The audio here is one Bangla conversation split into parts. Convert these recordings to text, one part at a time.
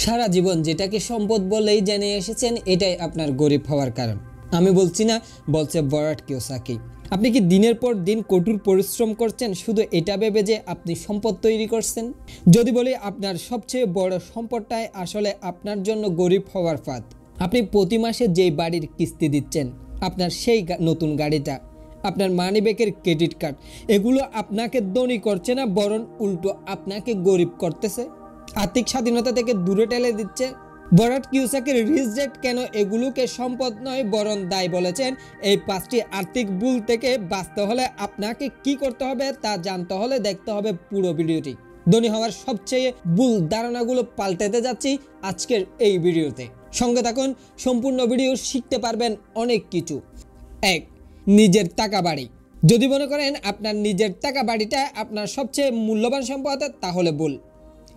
সারা জীবন যেটাকে সম্পদ বলেই জেনে এসেছেন, এটাই আপনার গরিব হওয়ার কারণ। আমি বলছি না, বলছে বরাট কিওসাকি। আপনি কি দিনের পর দিন কঠোর পরিশ্রম করছেন শুধু এটা ভেবে যে আপনি সম্পদ তৈরি করছেন? যদি বলি আপনার সবচেয়ে বড় সম্পদটাই আসলে আপনার জন্য গরিব হওয়ার ফাঁদ। আপনি প্রতি মাসে যেই বাড়ির কিস্তি দিচ্ছেন, আপনার সেই নতুন গাড়িটা, আপনার মানিব্যাগের ক্রেডিট কার্ড, এগুলো আপনাকে ধনী করছে না, বরং উল্টো আপনাকে গরিব করতেছে, আর্থিক স্বাধীনতা থেকে দূরে ঠেলে দিচ্ছে। বরাট কিওসাকির রিচ ড্যাড কেন এগুলোকে সম্পদ নয় বরং দায় বলেছেন, এই 5টি আর্থিক ভুল থেকে বাঁচতে হলে আপনাকে কি করতে হবে তা জানতে হলে দেখতে হবে পুরো ভিডিওটি। ধনী হওয়ার সবচেয়ে ভুল ধারণাগুলো পাল্টাতে যাচ্ছি আজকের এই ভিডিওতে। সঙ্গে থাকুন, সম্পূর্ণ ভিডিও শিখতে পারবেন অনেক কিছু। 1. নিজের টাকা বাড়ি। যদি মনে করেন আপনার নিজের টাকা বাড়িটা আপনার সবচেয়ে মূল্যবান সম্পদ, তাহলে ভুল।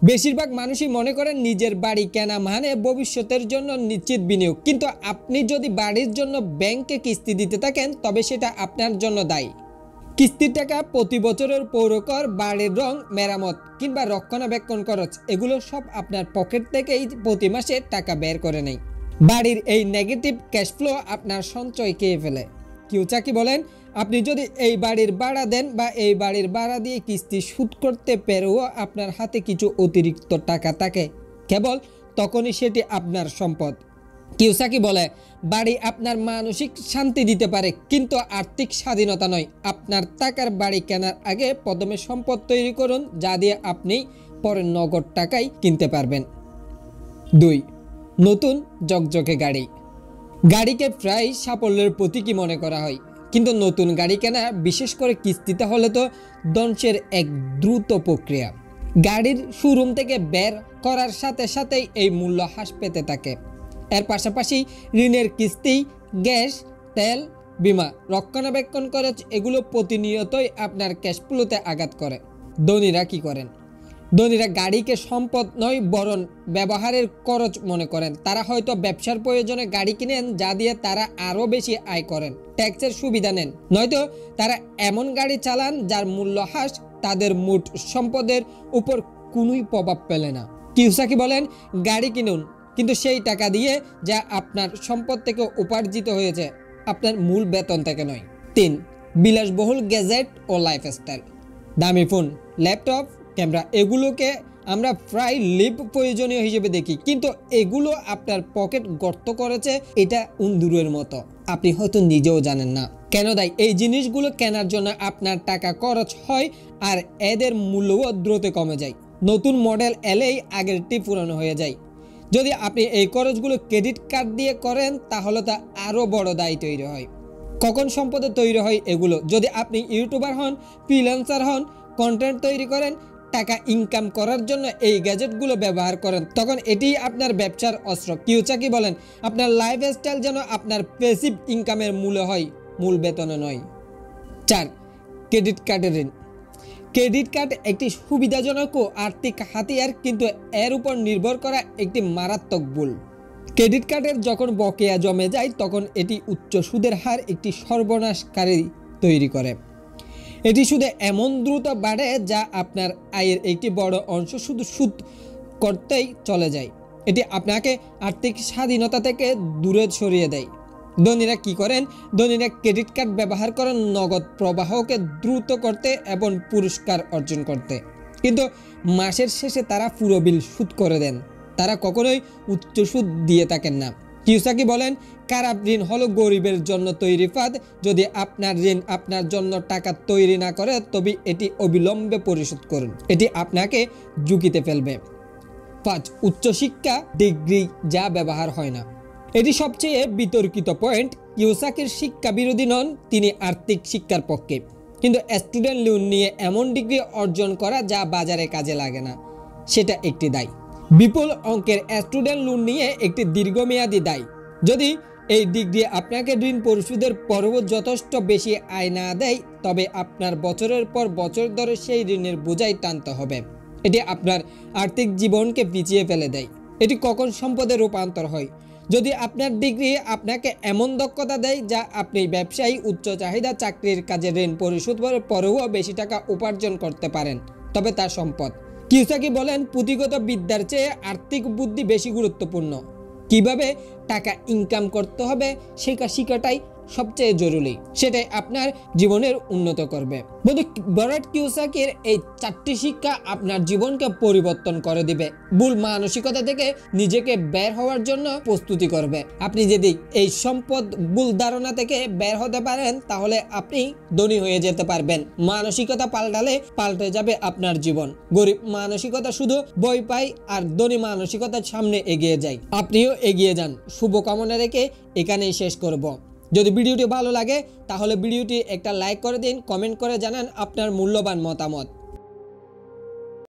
বেশিরভাগ মানুষই মনে করেন নিজের বাড়ি কেনা মানে ভবিষ্যতের জন্য নিশ্চিত বিনিয়োগ, কিন্তু আপনি যদি বাড়ির জন্য ব্যাংকে কিস্তি দিতে থাকেন তবে সেটা আপনার জন্য দায়ী। কিস্তির টাকা, প্রতি বছরের পৌরকর, বাড়ির রং, মেরামত কিংবা রক্ষণাবেক্ষণ খরচ, এগুলো সব আপনার পকেট থেকেই প্রতি মাসে টাকা বের করে নেয়। বাড়ির এই নেগেটিভ ক্যাশ ফ্লো আপনার সঞ্চয় খেয়ে ফেলে। কিওসাকি বলেন, আপনি যদি এই বাড়ির ভাড়া দেন বা এই বাড়ির ভাড়া দিয়ে কিস্তি শোধ করতে পেরেও আপনার হাতে কিছু অতিরিক্ত টাকা থাকে, কেবল তখনই সেটি আপনার সম্পদ। কিওসাকি বলে, বাড়ি আপনার মানসিক শান্তি দিতে পারে কিন্তু আর্থিক স্বাধীনতা নয়। আপনার টাকার বাড়ি কেনার আগে প্রথমে সম্পদ তৈরি করুন, যা দিয়ে আপনি পরে নগদ টাকায় কিনতে পারবেন। 2. নতুন ঝকঝকে গাড়ি। গাড়িকে প্রায় সাফল্যের প্রতীকী মনে করা হয়, কিন্তু নতুন গাড়ি কেনা, বিশেষ করে কিস্তিতে হলে তো ধ্বংসের এক দ্রুত প্রক্রিয়া। গাড়ির শোরুম থেকে বের করার সাথে সাথেই এই মূল্য হ্রাস পেতে থাকে। এর পাশাপাশি ঋণের কিস্তি, গ্যাস, তেল, বিমা, রক্ষণাবেক্ষণ খরচ, এগুলো প্রতিনিয়তই আপনার ক্যাশ ফ্লোতে আঘাত করে। ধনীরা কি করেন? ধনীরা গাড়িকে সম্পদ নয় বরং ব্যবহারের খরচ মনে করেন। তারা হয়তো ব্যবসার প্রয়োজনে গাড়ি কিনেন, যা দিয়ে তারা আরও বেশি আয় করেন, ট্যাক্সের সুবিধা নেন, নয়তো তারা এমন গাড়ি চালান যার মূল্য হ্রাস তাদের মোট সম্পদের উপর কোনোই প্রভাব ফেলে না। কিওসাকি বলেন, গাড়ি কিনুন, কিন্তু সেই টাকা দিয়ে যা আপনার সম্পদ থেকে উপার্জিত হয়েছে, আপনার মূল বেতন থেকে নয়। 3. বিলাসবহুল গ্যাজেট ও লাইফস্টাইল। দামি ফোন, ল্যাপটপ, ক্যামেরা, এগুলোকে আমরা প্রায় লিপ প্রয়োজনীয় হিসেবে দেখি, কিন্তু এগুলো আপনার পকেট গর্ত করেছে এটা উন্দুরের মতো। আপনি হয়তো নিজেও জানেন না কেন দায়ী। এই জিনিসগুলো কেনার জন্য আপনার টাকা খরচ হয় আর এদের মূল্যও দ্রুত কমে যায়। নতুন মডেল এলেই আগেরটি পুরনো হয়ে যায়। যদি আপনি এই খরচগুলো ক্রেডিট কার্ড দিয়ে করেন তাহলে তা আরও বড় দায়ী তৈরি হয়। কখন সম্পদে তৈরি হয় এগুলো? যদি আপনি ইউটিউবার হন, ফ্রিল্যান্সার হন, কন্টেন্ট তৈরি করেন, টাকা ইনকাম করার জন্য এই গ্যাজেটগুলো ব্যবহার করেন, তখন এটি আপনার ব্যবসার অস্ত্র। কিওসাকি বলেন, আপনার লাইফস্টাইল যেন আপনার প্যাসিভ ইনকামের মূল্য হয়, মূল বেতনে নয়। 4. ক্রেডিট কার্ডের ঋণ। ক্রেডিট কার্ড একটি সুবিধাজনক ও আর্থিক হাতিয়ার, কিন্তু এর উপর নির্ভর করা একটি মারাত্মক ভুল। ক্রেডিট কার্ডের যখন বকেয়া জমে যায় তখন এটি উচ্চ সুদের হার একটি সর্বনাশকারী তৈরি করে। এটি সুদে এমন দ্রুত বাড়ে যা আপনার আয়ের একটি বড় অংশ শুধু সুদ করতেই চলে যায়। এটি আপনাকে আর্থিক স্বাধীনতা থেকে দূরে সরিয়ে দেয়। ধনীরা কি করেন? ধনীরা ক্রেডিট কার্ড ব্যবহার করেন নগদ প্রবাহকে দ্রুত করতে এবং পুরস্কার অর্জন করতে, কিন্তু মাসের শেষে তারা পুরো বিল শোধ করে দেন। তারা কখনোই উচ্চ সুদ দিয়ে থাকেন না। কিওসাকি বলেন, খারাপ ঋণ হলো গরিবের জন্য তৈরি ফাঁদ। যদি আপনার ঋণ আপনার জন্য টাকা তৈরি না করে তবে এটি অবিলম্বে পরিশোধ করুন, এটি আপনাকে ঝুঁকিতে ফেলবে। 5. উচ্চশিক্ষা, ডিগ্রি যা ব্যবহার হয় না। এটি সবচেয়ে বিতর্কিত পয়েন্ট। কিওসাকির শিক্ষা বিরোধী নন, তিনি আর্থিক শিক্ষার পক্ষে, কিন্তু স্টুডেন্ট লোন নিয়ে এমন ডিগ্রি অর্জন করা যা বাজারে কাজে লাগে না, সেটা একটি দায়। বিপুল অঙ্কের স্টুডেন্ট লোন নিয়ে একটি দীর্ঘমেয়াদী দায়। যদি এই ডিগ্রি আপনাকে ঋণ পরিশোধের পরও যথেষ্ট বেশি আয় না দেয় তবে আপনার বছরের পর বছর ধরে সেই ঋণের বোঝাই টানতে হবে। এটি আপনার আর্থিক জীবনকে পিছিয়ে ফেলে দেয়। এটি কখন সম্পদে রূপান্তর হয়? যদি আপনার ডিগ্রি আপনাকে এমন দক্ষতা দেয় যা আপনি ব্যবসায়ী, উচ্চ চাহিদা চাকরির কাজে ঋণ পরিশোধ করার পরেও বেশি টাকা উপার্জন করতে পারেন, তবে তা সম্পদ। কিওসাকি বলেন, পুঁথিগত বিদ্যার চেয়ে আর্থিক বুদ্ধি বেশি গুরুত্বপূর্ণ। কিভাবে টাকা ইনকাম করতে হবে সেটা শেখাটাই সবচেয়ে জরুরি, সেটাই আপনার জীবনের উন্নত করবে। বন্ধু, রবার্ট কিওসাকির এই 4টি শিক্ষা আপনার জীবনকে পরিবর্তন করে দিবে, ভুল মানসিকতা থেকে নিজেকে বের হওয়ার জন্য প্রস্তুতি করবে। আপনি যদি এই সম্পদ ভুল ধারণা থেকে বের হতে পারেন তাহলে আপনি ধনী হয়ে যেতে পারবেন। মানসিকতা পাল্টালে পাল্টে যাবে আপনার জীবন। গরিব মানসিকতা শুধু ভয় পায় আর ধনী মানসিকতার সামনে এগিয়ে যায়। আপনিও এগিয়ে যান। শুভকামনা রেখে এখানেই শেষ করব। যদি ভিডিওটি ভালো লাগে তাহলে ভিডিওটি একটা লাইক করে দিন, কমেন্ট করে জানান আপনার মূল্যবান মতামত।